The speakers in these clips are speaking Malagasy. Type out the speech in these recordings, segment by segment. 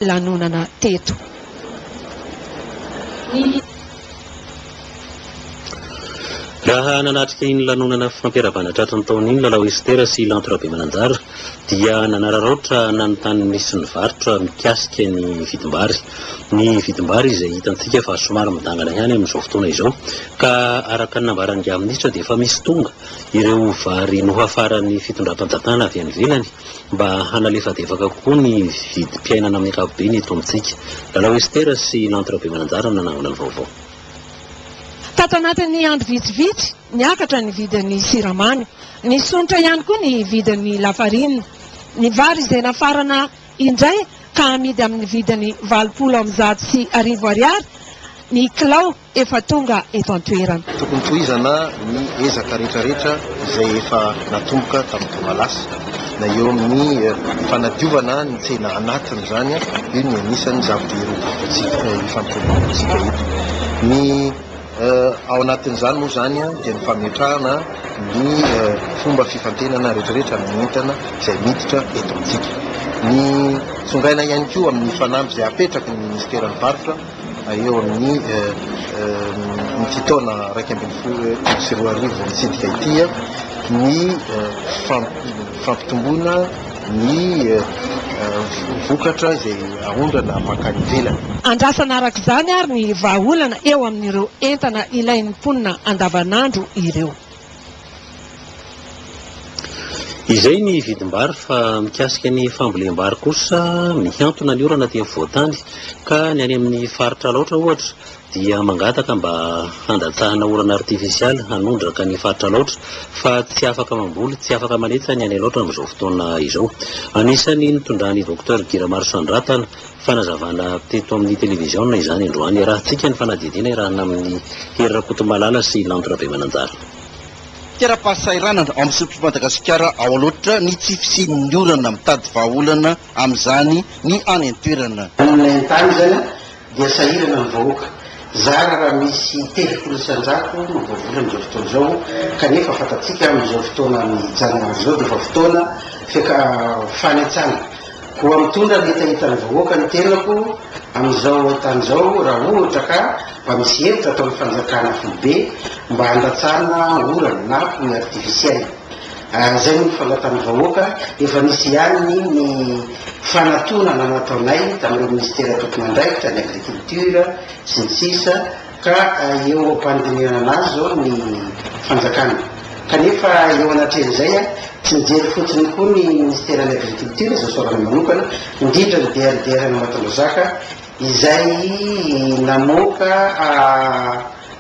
lanonana teto. Raha nanatrika iny lanonana fampiarabana tratran'ny taona iny lalao Estera sy lantorabe mananjara dia nanararotra nanontany nisy ny varotra mikasika ny vidim-bary. Ny vidim-bary izay hitantsika fa somary midangana ihany amin'izao fotoana izao, ka araka ny nambarany amin'itra dia efa misy tonga ireo vary nohafaran'ny fitondram-panjakana avy any ivelany mba hanalefadefaka kokoa ny vidim-piainana amin'ny ankapobeny eto amintsika. Lalao Estera sy lantorabe mananjara nanangona ny vaovao. Tato anatin'ny andro vitsivitsy niakatra ny vidin'ny siramamy, ny sontra ihany koa ny vidin'ny lafarinina. Ny vary izay nafarana indray ka amidy amin'ny vidin'ny 750 ny kilao efa tonga eto an-toerana. Tokony tohizana ny ezaka rehetrarehetra izay efa natomboka tamin'ny tomalasa na eo amin'ny fanadiovana ny tsena anatiny zany io ny anisan'ny zavatra ifantomatsika eto. Ny ao anatin'izany moa zany dia ny fametrahana ny fomba fifantenana rehetrarehetra ny entana izay miditra eto amintsika. Ny songaina ihany koa amin'ny fanampy izay apetraky ny ministera ny varotra eo amin'ny taona 2012 mitsidika itya ny fampitomboana ny vokatra izay ahondrana makany ivelany. Andrasana araka izany ary ny vahaolana eo amin'ireo entana ilain'ny mponina andavanandro ireo. Izay ny vidim-bary, fa mikasika ny fambolem-bary kosa mihantona ny orana dia voatany, ka ny any amin'ny faritra laotra ohatra dia mangataka mba handatsahana orana artifisialy hanondraka ny faritra laotra, fa tsy afaka mamboly, tsy afaka manetsa ny any laotra amin'izao fotoana izao. Anisany nitondran'ny Dr Giramaro Sandratana fanazavana teto amin'ny televiziona izany androany, rahantsika ny fanadidina irahana amin'ny Herirakotomalala sy lantorabe mananjara. Tera-pahasairana amin'ny sotro Madagasikara ao aloatra ny tsy fisian'ny orana mitady vahaolana amin'izany ny any an-toerana. Amin'ny tany zany dia sahirana ny vahoaka. Zara raha misy 30 isan-jato no voavola amin'izao fotoana izao, kanefa fatatsika amin'izao fotoana ny janana izao dia efa fotoana feka fanetsana. Koa mitondra ny hitahitany vahoaka ny tenako amin'izao tany izao raha ohatra ka mba misy hevitra atao amin'ny fanjakana foibe mba handatsana orana na ny artifisialy. Zay ny fangatany vahoaka efa nisy ihany ny fanatonana nataonay tamin'ireo ministera tompon'andraikitra ny agriculture sy ny sisa, ka eo ampandinihana azy zao ny fanjakana. Kanefa eo anatren'izay tsy mijery fotsiny koa ny ministera ny agriculture izay sorana manokana, indrindra ny DRDR na Matanjaka izay namoaka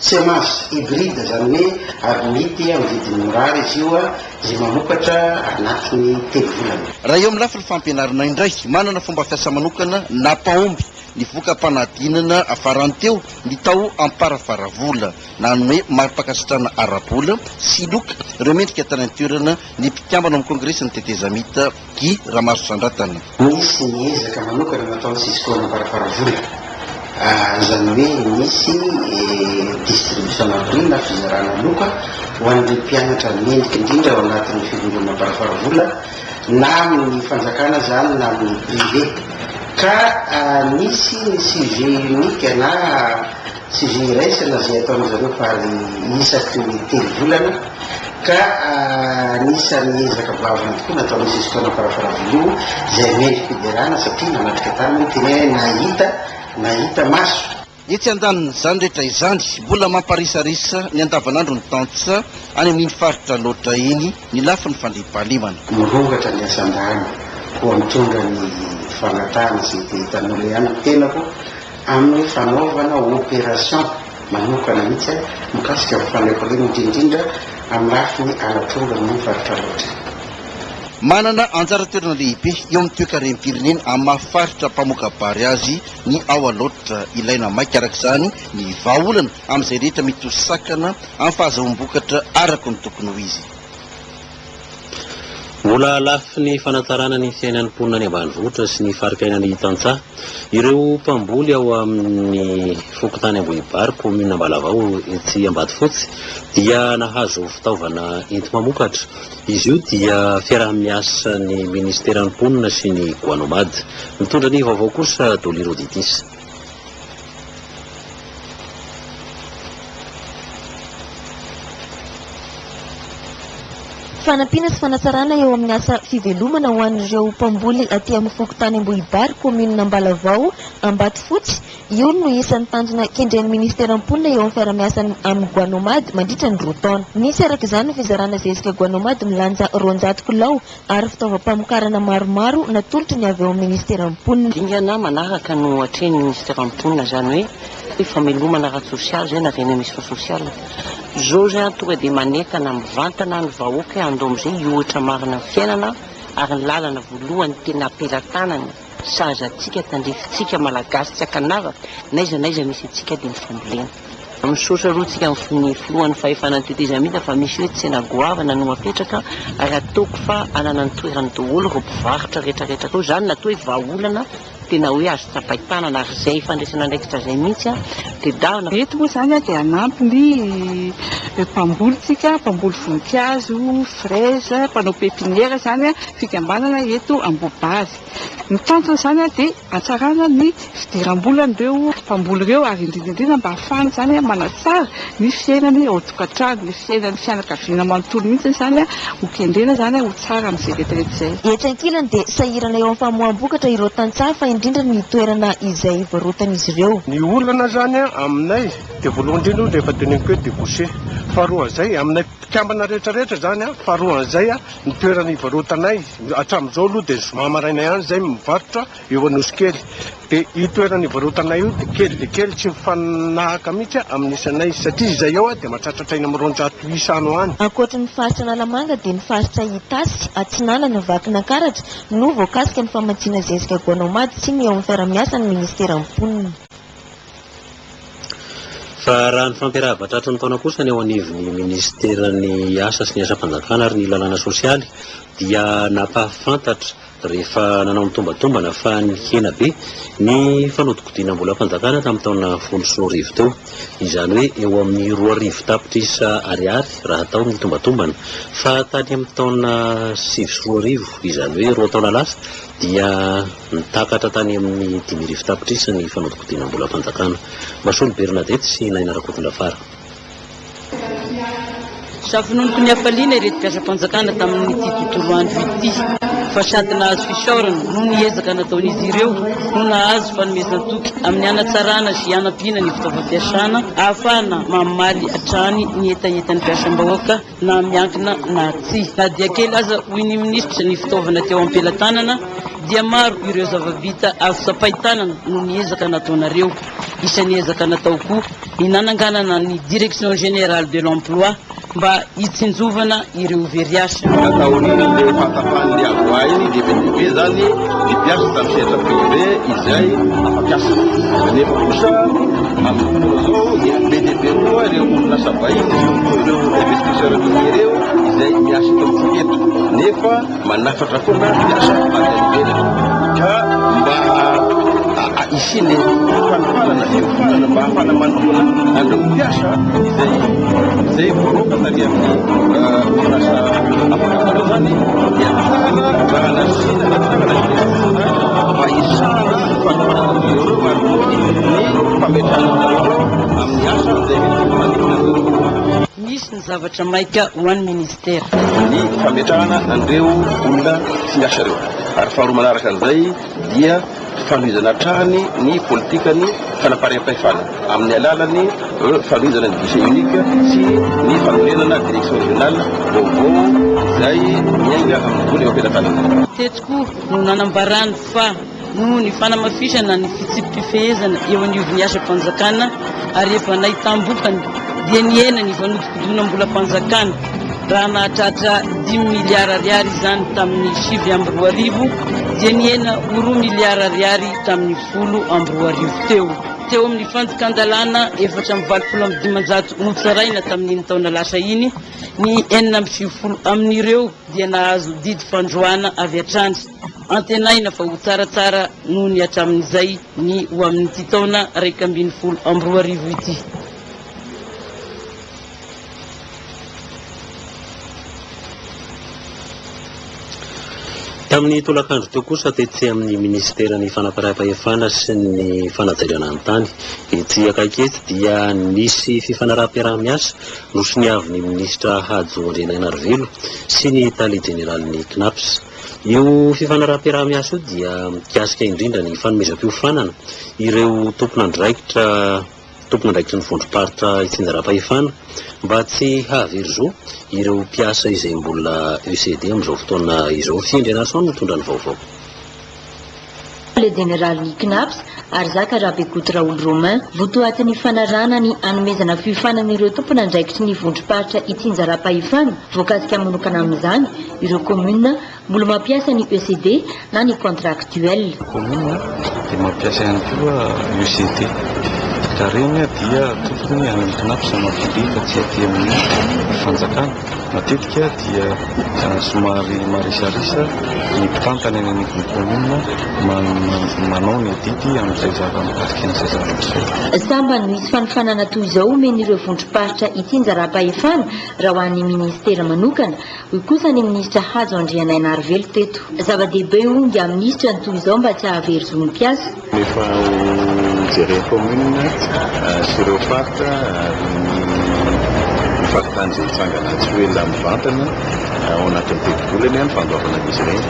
semence hybride, zany hoe aromity amin'ny vidiny mirary izy io izay mamokatra anatin'ny 3 volana. Raha eo amin'ny lafiny fampianarana indray manana fomba fiasa manokana na mpahomby ny voka-panadinana afaranteo ny tao amparafaravola na ny hoe mari-pakasitrana arabola sy loka ireo mendrika tany an-toerana ny mpikambana amin'ny kongresy ny tetezamita Giramaro Sandratana. Misy ny ezaka manokana nataony sisikona amparafaravola, zany hoe misy distribution prix na fizarana loka ho an'ireo mpianatra mendrika indrindra ao anatin'ny fivelomana amparafaravola na amin'ny fanjakana zany na amin'ny privé. Ka nisy ny sujet unique na sujet iraisana zay ataon'izareo pary isaky ny 3 volana, ka nisan'ny ezaka bavana tokoa nataony sisikona amparafaravola zay mendrika fiderana satria nanatrika tany tena nahita maso. Etsy andaniny zany rehetra izany mbola mamparisarisa ny andavanandro ny tantsa any amin'iny faritra loatra iny ny lafiny fandrimpahalimana. Mirongatra ny asan-dany koa mitondra ny fanatahana sy hitan'olo ihany tenako amin'ny fanaovana opération manokana mihitsy mikasika fandraipareny indrindra amin'ny lafiny anatonga ny faritra loatra. Manana anjara toerana lehibe eo amin'ny toe-karem-pirenena amin'ny mahafaritra mpamokabary azy ny ao aloatra ilaina maika arak'izany ny vahaolana amin'izay rehetra mitosakana amin'ny fahazoam-bokatra araka ny tokony ho izy. Mbola lafy ny fanatarana ny fiainan'ny mponina any ambanivohitra sy ny farikainany tantsaha. Ireo mpamboly ao amin'ny fokontany Ambohibary, komina Ambalavao etsy Ambatofotsy, dia nahazo fitaovana enti-mamokatra. Izy io dia fiaraha-miasa ny ministeran'ny mponina sy ny Goanomady. Mitondra ny vaovao kosa Doliro Ditis. Fanampiana sy fanatsarana eo amin'ny asa fivelomana ho an'ireo mpamboly aty amin'ny fokontany Ambohibary, komina Ambalavao, Ambatofotsy. Io no isan'ny tanjona kendren'ny ministeran'ny mponina eo amin'ny fiara-miasa amin'ny Goanomady mandritra ny roa taona. Nisy araka izany ny fizarana zezika Goanomady milanja 200 kilao ary fitaovam-pamokarana maromaro natolotra ny avy eo amin'ny ministeran'ny mponina. Dingana manaraka no atrehan'ny ministeran'ny mponina zany hoe famelomana ara sosialy zay na tena misy fa sosialy. Zao zany tonga dia manentana mivantana ny vahoaka andao amin'izay iohatra marina ny fiainana ary ny lalana voalohany tena apelatanany sahazatsika tandrefitsika malagasy tsy akanava naiza misy atsika dia ny fambolena. Misosa roatsika ny filohan'ny fahefanany tetezamita fa misy hoe tsena goavana no apetraka ary ataoko fa anana ny toerany daholo ireo mpivarotra rehetrarehetra tao zany natao hoe vahaolana tena hoe azo tsapahitanana ary izay fandraisana andraikitra izay mihitsy dia davina. Eto moa zany dia anampy ny mpambolytsika, mpamboly voninkazo, fraise, mpanao pepiniera zany fikambanana eto Ambohibazy. Ny tanjona zany dia hatsarana ny fidiram-bolan'ireo mpamboly ireo ary indrindra mba ahafahana zany manatsara ny fiainany ao tokantrano, ny fiainan'ny fianakaviana manontolo mihitsy zany ho kendrena zany ho tsara amin'izay rehetrarehetra izay. Etra ankilany dia sahirana eo amin'ny famoaham-bokatra ireo tantsaha fa indrindra ny toerana izay varotan'izy ireo. Ny olana zany aminay dia voalohany indrindra rehefa teneniko hoe débouché, faharoa izay aminay mpikambana rehetrarehetra zany faharoa izay ny toerana ivarotanay hatramin'izao aloha dia zoma maraina ihany zay mivarotra eo Anosikely. Dia io toerana ivarotanay io dia kely tsy mifanahaka mihitsy amin'ny isanay satria izay ao dia mahatratratraina amin'ny 200 isano any. Ankoatra ny faritra Analamanga dia ny faritra Itasy, Atsinanana, Vakinankaratra no voakasika ny famatsiana zezika Goanomady sy ny eo amin'ny fiara-miasa ny ministeran'ny mponina. Fa raha ny fampiarahaba-tratra ny taona kosa ny ao anivon'ny ministeran'ny asa sy ny asa-panjakana ary ny lalàna sosialy dia napahafantatra rehefa nanao mitombatomana fa ny hena be ny fanodikodiana mbola mpanjakana tamin'ny taona 10 teo. Izany hoe eo amin'ny 2,000 tapitrisa ariary raha atao ny tombatomana, fa tany amin'ny taona 7,000 izany hoe 2 taona lasa dia nitakatra tany amin'ny 5,000 tapitrisa ny fanodikodiana mbola mpanjakana. Masolo Bernadette sy Naina Rakotondafara. Safinoniko ny afaliana ireto mpiasa-panjakana tamin'ity tontolo andro ity fa sady nahazo fisaorana no niezaka nataon'izy ireo no nahazo fanomezana toky amin'ny anatsarana sy anampiana ny fitaovam-piasana ahafahana mamaly hatrany ny etaentan'ny mpiasam-bahoaka na miankina na tsy. Na dia kely aza hoy ny minisitra ny fitaovana teo am-pelatanana dia maro ireo zava-bita azo sapahitanana no niezaka nataonareo. Isan'ny ezaka natao koa hinananganana ny direction générale de l'emploi mba hitsinjovana ireo veriasa. Ataony le fatafan'ny avoainy lehibe zany ny piasa tamin'ny setra privé izay afa-piasa. Nefa kosa amin'ny zao be dia be koa ireo orinasa vahiny ireo investisseur ireo izay miasa tao eto nefa manafatra foana piasa andavelatra ka mba isiny fanafalana fifanana mba hafana manoana andreo piasa izay voaroka tary amin'ny orinasa afakanao zany dia tsara raha nasina na tsara nasinana mba isana fanafalana ireo ary koa ny fametrahana amin'ny asa izay mety manokana. Misy ny zavatra maika ho an'ny ministera ny fametrahana andreo olona sy miasa ireo ary faharoa manaraka an'izay dia fanohizana trany ny politikany fanaparam-pahefana amin'ny alalany fanohizana ny guichet unique sy ny fanorenana direction régionale vaovao izay miainga amin'ny vola eo am-pelatanana. Tetiko no nanambarany fa noho ny fanamafisana ny fitsipifehezana eo anivon'ny asa-panjakana ary efa nahitambokany dia niena ny fanodikodiana mbola mpanjakana raha nahatratra 10 miliara ariary izany tamin'ny 7 dia niena 2 miliara ariary tamin'ny 10 teo. teo amin'ny fantokan-dalàna 425 notsaraina tamin'iny taona lasa iny ny 9 amin'ireo dia nahazo didy fandroana avy hatrany antenaina fa ho tsaratsara noho ny hatramin'izay ny ho amin'ity taona 2012 ity. Tamin'ny tolakandro teo kosa tetsy amin'ny ministeran'ny fanaparam-pahefana sy ny fanajariana ny tany ety akaiky eto dia nisy fifanaraha-piarah-miasa nosoniavin'ny minisitra Hajo Andrianarivelo sy ny tali jeneralin'ny CNAPS. Io fifanaraha-piarah-miasa io dia mikasika indrindra ny fanomezam-piofanana ireo tompon'andraikitry ny vondrom-paritra itsinjaram-pahefana mba tsy hahavery ireo mpiasa izay mbola ECD amin'izao fotoana izao. Fiandrianason mitondra ny vaovao. Le général CNAPS ary Zaka Rabekouty Raoul Romain votoatin'ny fanarana ny anomezana fiofanana ireo tompon'andraikitry ny vondrom-paritra itsinjaram-pahefana voakasika manokana amin'izany ireo commune mbola mampiasa ny ECD na ny contractuel. Commune dia mampiasa ihany koa ECD ka reny dia tokony amin'ny CNAPS mampirika tsy aty amin'ny fanjakana. Matetika dia somary marisarisa ny mpitantana eny amin'ny commune manao ny didy amin'izay zava-mikasika an'izay zava-pisotro. Samba no misy fanofanana toy izao omen'ireo vondrom-paritra itsinjaram-pahefana raha ho an'ny ministera manokana. Hoy kosa ny ministra Hajo Andrianarivelo teto. Zava-dehibe ongy amin'ny ministra ny toy izao mba tsy hahavery zo ny mpiasa. Rehefa jereny commune sy ireo faritra faritany izay hitsangana tsy hoe lamivantana ao anatin'ny tetibolana ihany fandoavana misy ireny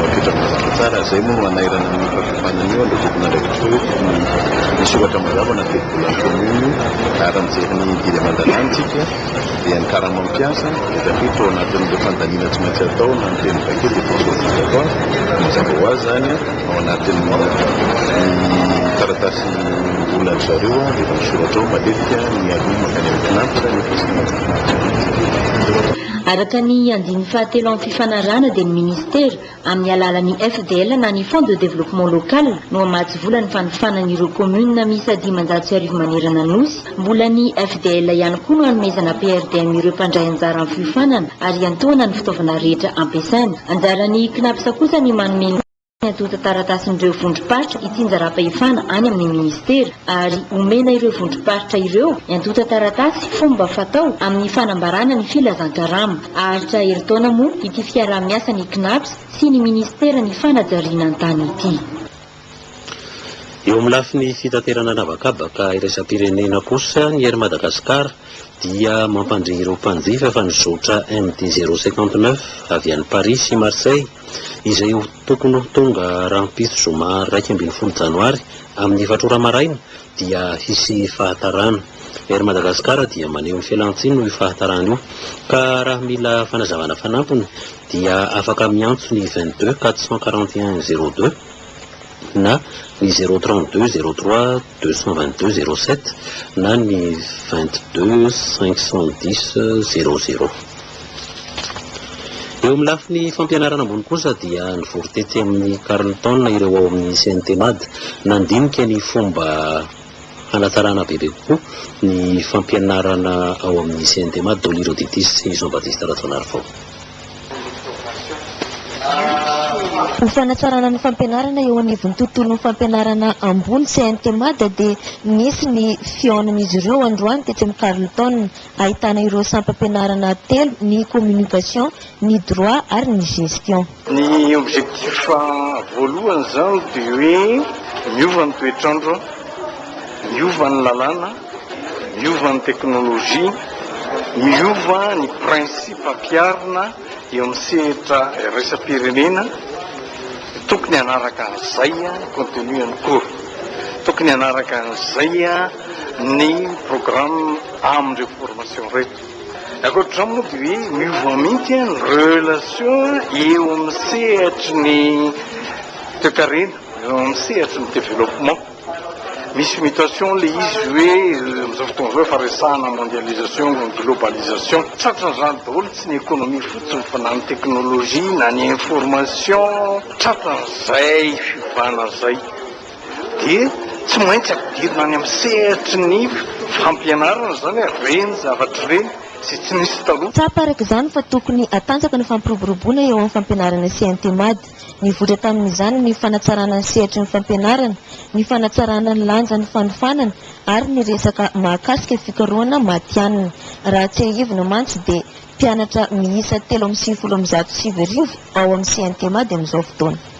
apetraka mazava tsara. Izay moa no anairana ny fafifanana io an'ireo tompon'andraikitry hoe misoratra mazava anaty tetibolan'ny commune ary mijery ny didy aman-danantsika dia ny karama mampiasa dia tafiditra ao anatin'ireo fandaniana tsy maintsy atao na ny teny vaky dia obligatoire mazava ho azy zany ao anatin'ny taratasy volany zareo rehefa misoratra ao matetika ny aloha makany amin'ny CNAPS ny araka ny andiny fahatelo amin'ny fifanarana dia ny ministera amin'ny alalan'ny FDL na ny Fonds de développement local no amatsy vola ny fanofanana ireo commune misy 500 manerana nosy. Mbola ny FDL ihany koa no hanomezana PRDM ireo mpandray anjara amin'ny fiofanana ary antoana ny fitaovana rehetra ampiasaina. Anjaran'ny CNAPS kosa ny manome atota taratasin'ireo vondrom-paritra itsinjaram-pahefana any amin'ny ministera ary omena ireo vondrom-paritra ireo antota taratasy fomba fatao amin'ny fanambarana ny filazan-karama. Ahatra herintaona moa ity fiarah-miasa ny CNAPS sy ny ministera ny fanajariana ny tany ity. Eo amin'ny lafin'ny fitaterana navakabaka iraisam-pirenena kosa ny ery Madagasikara dia mampandre ireo mpanjifa fa nizotra MT 059 avy any Paris sy Marseille izay tokony tonga rahampitso zoma 12 janoary amin'ny 4 maraina dia hisy fahatarana. Ery Madagasikara dia maneho ny fialantsiny no fahatarana io ka raha mila fanazavana fanampiny dia afaka miantso ny 22 441 02 na ny 032 03 222 07 na ny 22 510 00. Eo amin'ny lafiny fampianarana ambony kosa dia nivory amin'ny Carleton ireo ao amin'ny CNTMAD nandinika ny fomba hanatsarana bebe kokoa ny fampianarana ao amin'ny CNTMAD Doliro Ditis sy Jean Baptiste Ratsonarfao. Ny fanatsarana ny fampianarana eo anivon'ny tontolon'ny fampianarana ambony CNTMAD dia nisy ny fihaonan'izy ireo androany tetsy amin'ny Carleton ahitana ireo sampam-pianarana telo ny communication, ny droit ary ny gestion. Ny objectif voalohany zany dia hoe miova ny toetrandro, miova ny lalàna, miova ny teknôlôjia, miova ny principe ampiarina eo amin'ny sehatra raisam-pirenena. Tokony hanaraka an'izay contenu any cours, tokony hanaraka an'izay ny programme amin'ireo formation rehetra. Ankoatr'izany moa dia hoe miova mihitsy ny relation eo amin'ny sehatry ny toe-karena, eo amin'ny sehatry ny développement. Misy mutation le izy hoe amin'izao fotoana izao efa resahana mondialisation, globalisation. Tratran'izany daholo tsy ny économie fotsiny fa na ny teknôlôjia na ny information, tratran'izay fiovana izay dia tsy maintsy ampidirina any amin'ny sehatry ny fampianarana zany reny zavatra reny sy tsy nisy taloha. Tsaparaka izany fa tokony atanjaka ny fampiroboroboana eo amin'ny fampianarana CNT-MAD. Nivoatra tamin'izany ny fanatsarana ny sehatry ny fampianarana, ny fanatsarana ny lanja ny fanofanana ary ny resaka mahakasika fikarohana matianina. Raha tsy ahivina mantsy dia mpianatra miisa 350 ao amin'ny CNT-MAD amin'izao fotoana.